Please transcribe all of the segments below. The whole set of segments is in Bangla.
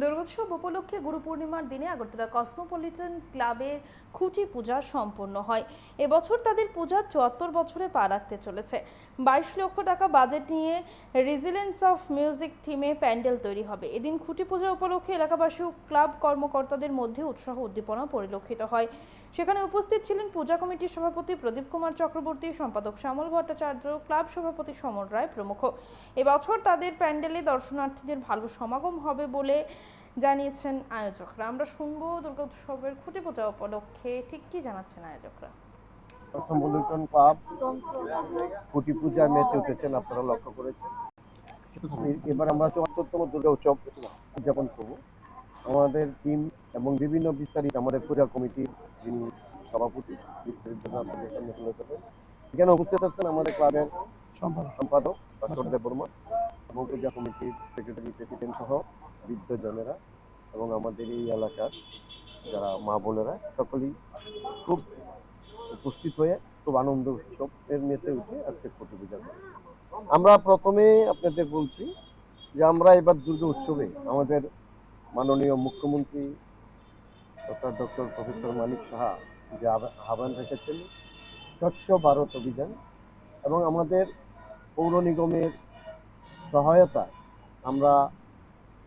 দুর্গোৎসব উপলক্ষে গুরু পূর্ণিমার দিনে আগরতলা কসমোপলিটন ক্লাবের খুঁটি পূজা সম্পন্ন হয়। এবছর তাদের পূজা ৭৪ বছরে পা রাখতে চলেছে। ২২ লক্ষ টাকা বাজেট নিয়ে রেজিলেন্স অফ মিউজিক থিমে প্যান্ডেল তৈরি হবে। এদিন খুঁটি পূজা উপলক্ষে এলাকাবাসী ও ক্লাব কর্মকর্তাদের মধ্যে উৎসাহ উদ্দীপনা পরিলক্ষিত হয়। সেখানে উপস্থিত ছিলেন পূজা কমিটির সভাপতি প্রদীপ কুমার চক্রবর্তী, সম্পাদক শ্যামল ভট্টাচার্য, ক্লাব সভাপতি সমর রায় প্রমুখ। এবছর তাদের প্যান্ডেলে দর্শনার্থীদের ভালো সমাগম হবে বলে জানিয়েছেন আয়োজকরা। আমরা শুনবো দুর্গোৎসবের খুঁটি পূজা উপলক্ষে ঠিক কি জানাচ্ছেন আয়োজকরা। কসমোপলিটন ক্লাব খুঁটি পূজা মেতে উঠেছেন, আপনারা লক্ষ্য করেছেন। এবার আমরা ৭৪তম দুর্গা উৎসব উদযাপন করব। আমাদের টিম এবং বিভিন্ন বিস্তারিত আমাদের পূজা কমিটির যিনি সভাপতি, বিস্তারিত জন্য আপনাদের সামনে তুলে ধরবেন। এখানে উপস্থিত আছেন আমাদের ক্লাবের সম্পাদক ভাস্কর বর্মা এবং পূজা কমিটির সেক্রেটারি, প্রেসিডেন্ট সহ বৃদ্ধজনেরা এবং আমাদের এই এলাকার যারা মা বোনেরা সকলেই খুব উপস্থিত হয়ে খুব আনন্দ উৎসবের মেতে উঠে আজকে খুঁটি পূজা করি। আমরা প্রথমে আপনাদের বলছি যে আমরা এবার দুর্গা উৎসবে আমাদের মাননীয় মুখ্যমন্ত্রী অর্থাৎ ডক্টর প্রফেসর মানিক সাহা যে আহ্বান রেখেছেন স্বচ্ছ ভারত অভিযান এবং আমাদের পৌর নিগমের সহায়তায় আমরা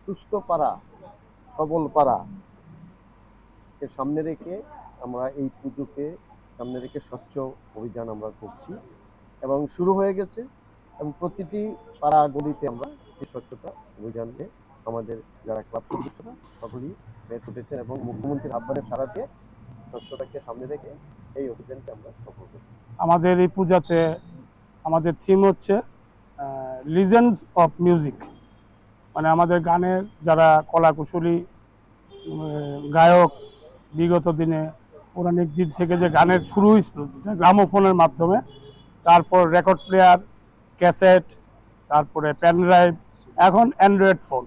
সুস্থ পাড়া, সবল পাড়াকে সামনে রেখে আমরা এই পুজোকে সামনে রেখে স্বচ্ছ অভিযান আমরা করছি এবং শুরু হয়ে গেছে এবং প্রতিটি পাড়া গলিতে আমরা এই স্বচ্ছতা অভিযানে আমাদের যারা ক্লাব সদস্যরা সকলেই মেতে উঠেছেন এবং মুখ্যমন্ত্রীর আহ্বানের সাড়া দিয়ে স্বচ্ছতাকে সামনে রেখে এই অভিযানকে আমরা সফল করছি। আমাদের এই পূজাতে আমাদের থিম হচ্ছে লিজেন্ডস অফ মিউজিক, মানে আমাদের গানের যারা কলাকুশলী গায়ক, বিগত দিনে পৌরাণিক দিক থেকে যে গানের শুরু হয়েছিল যেটা গ্রামোফোনের মাধ্যমে, তারপর রেকর্ড প্লেয়ার, ক্যাসেট, তারপরে পেন ড্রাইভ, এখন অ্যান্ড্রয়েড ফোন।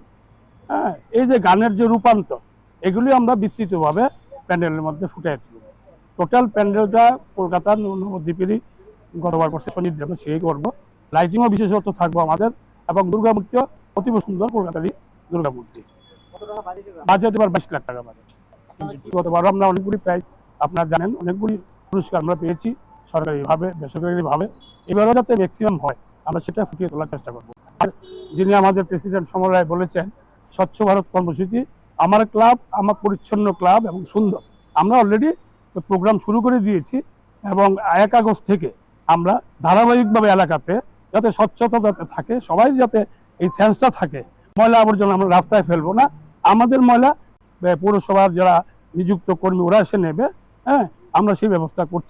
হ্যাঁ, এই যে গানের যে রূপান্তর, এগুলি আমরা বিস্তৃতভাবে প্যান্ডেলের মধ্যে ফুটে তুলব। টোটাল প্যান্ডেলটা কলকাতার নবদ্বীপেরই গতবার করছে সঞ্জিত দেব, সেই করবো। লাইটিংও বিশেষত থাকবো আমাদের এবং দুর্গা মূর্তিও অতীব সুন্দর কলকাতারই দুর্গা মূর্তি। বাজেট এবার 22 লাখ টাকা বাজেট। গতবার আমরা অনেকগুলি প্রাইজ আপনারা জানেন, অনেকগুলি পুরস্কার আমরা পেয়েছি সরকারিভাবে, বেসরকারিভাবে। এবারও যাতে ম্যাক্সিমাম হয় আমরা সেটা ফুটিয়ে তোলার চেষ্টা করব। আর যিনি আমাদের প্রেসিডেন্ট সমর রায় বলেছেন স্বচ্ছ ভারত কর্মসূচি, আমার ক্লাব আমার পরিচ্ছন্ন ক্লাব এবং সুন্দর, আমরা অলরেডি প্রোগ্রাম শুরু করে দিয়েছি এবং 1 আগস্ট থেকে আমরা ধারাবাহিকভাবে এলাকাতে যাতে স্বচ্ছতা যাতে থাকে, সবাই যাতে এই সেন্সটা থাকে, ময়লা আবর্জনা আমরা রাস্তায় ফেলবো না, আমাদের ময়লা পৌরসভার যারা নিযুক্ত কর্মী ওরা এসে নেবে। হ্যাঁ, আমরা সেই ব্যবস্থা করছি।